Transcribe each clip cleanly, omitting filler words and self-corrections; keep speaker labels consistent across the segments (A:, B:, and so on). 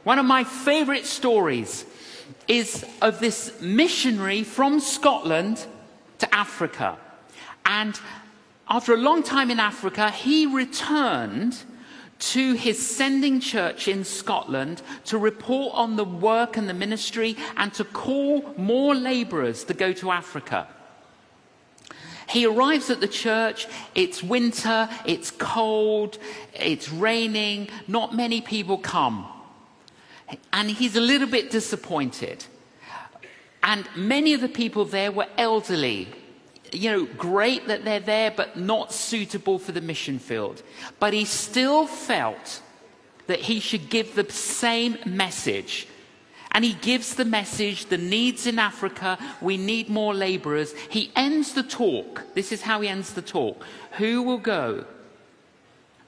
A: One of my favorite stories is of this missionary from Scotland to Africa. And after a long time in Africa, he returned to his sending church in Scotland to report on the work and the ministry and to call more laborers to go to Africa. He arrives at the church, it's winter, it's cold, it's raining, not many people come. And he's a little bit disappointed. And many of the people there were elderly. You know, great that they're there, but not suitable for the mission field. But he still felt that he should give the same message. And he gives the message, the needs in Africa, we need more laborers. He ends the talk. This is how he ends the talk. Who will go?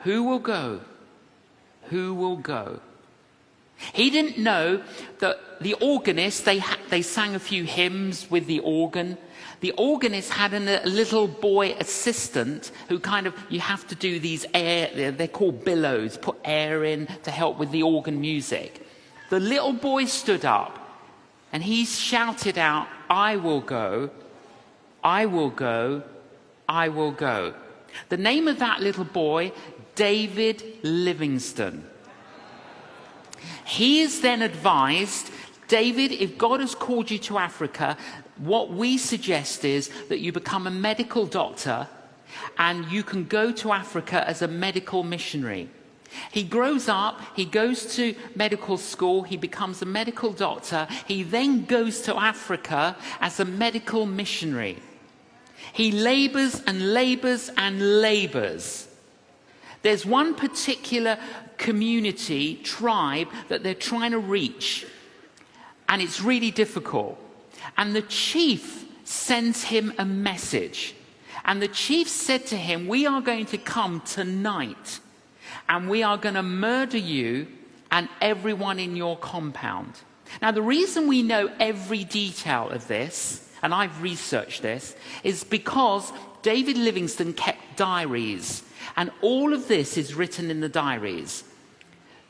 A: Who will go? Who will go? He didn't know that the organist, they sang a few hymns with the organ. The organist had a little boy assistant who you have to do these they're called billows, put air in to help with the organ music. The little boy stood up and he shouted out, I will go, I will go, I will go. The name of that little boy, David Livingstone. He is then advised, David, if God has called you to Africa, what we suggest is that you become a medical doctor and you can go to Africa as a medical missionary. He grows up, he goes to medical school, he becomes a medical doctor, he then goes to Africa as a medical missionary. He labors and labors and labors. There's one particular community, tribe, that they're trying to reach, and it's really difficult. And the chief sends him a message. And the chief said to him, we are going to come tonight, and we are going to murder you and everyone in your compound. Now, the reason we know every detail of this, and I've researched this, is because David Livingstone kept diaries. And all of this is written in the diaries.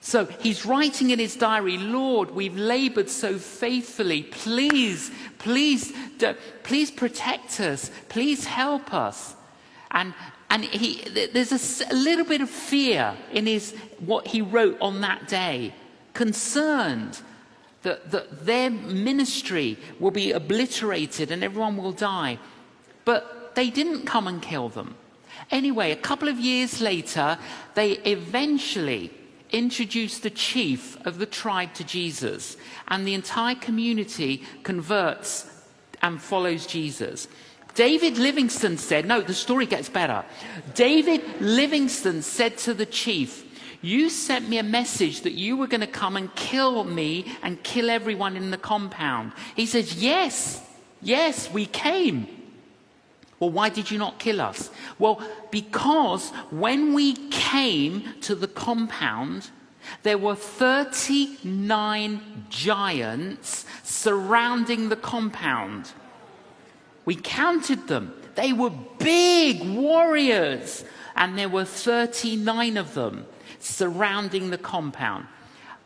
A: So he's writing in his diary, Lord, we've labored so faithfully. Please protect us. Please help us. And there's a little bit of fear in what he wrote on that day. Concerned that their ministry will be obliterated and everyone will die. But they didn't come and kill them. Anyway, a couple of years later, they eventually introduced the chief of the tribe to Jesus, and the entire community converts and follows Jesus. David Livingstone said, no, the story gets better. David Livingstone said to the chief, you sent me a message that you were going to come and kill me and kill everyone in the compound. He says, yes, we came. Well, why did you not kill us? Well, because when we came to the compound, there were 39 giants surrounding the compound. We counted them. They were big warriors, and there were 39 of them surrounding the compound.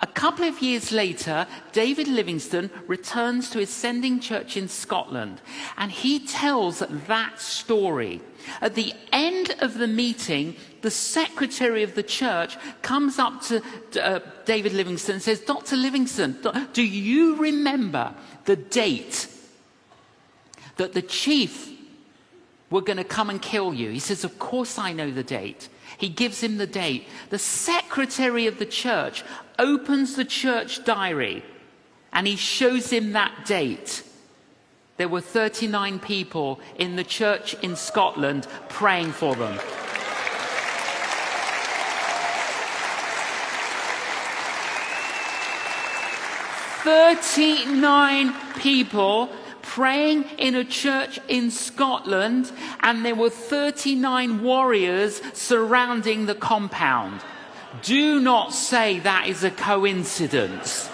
A: A couple of years later, David Livingstone returns to his sending church in Scotland, and he tells that story. At the end of the meeting, the secretary of the church comes up to David Livingstone and says, Dr. Livingstone, do you remember the date that the chief were going to come and kill you? He says, of course I know the date. He gives him the date. The secretary of the church opens the church diary and he shows him that date. There were 39 people in the church in Scotland praying for them. "39 people praying in a church in Scotland, and there were 39 warriors surrounding the compound. Do not say that is a coincidence.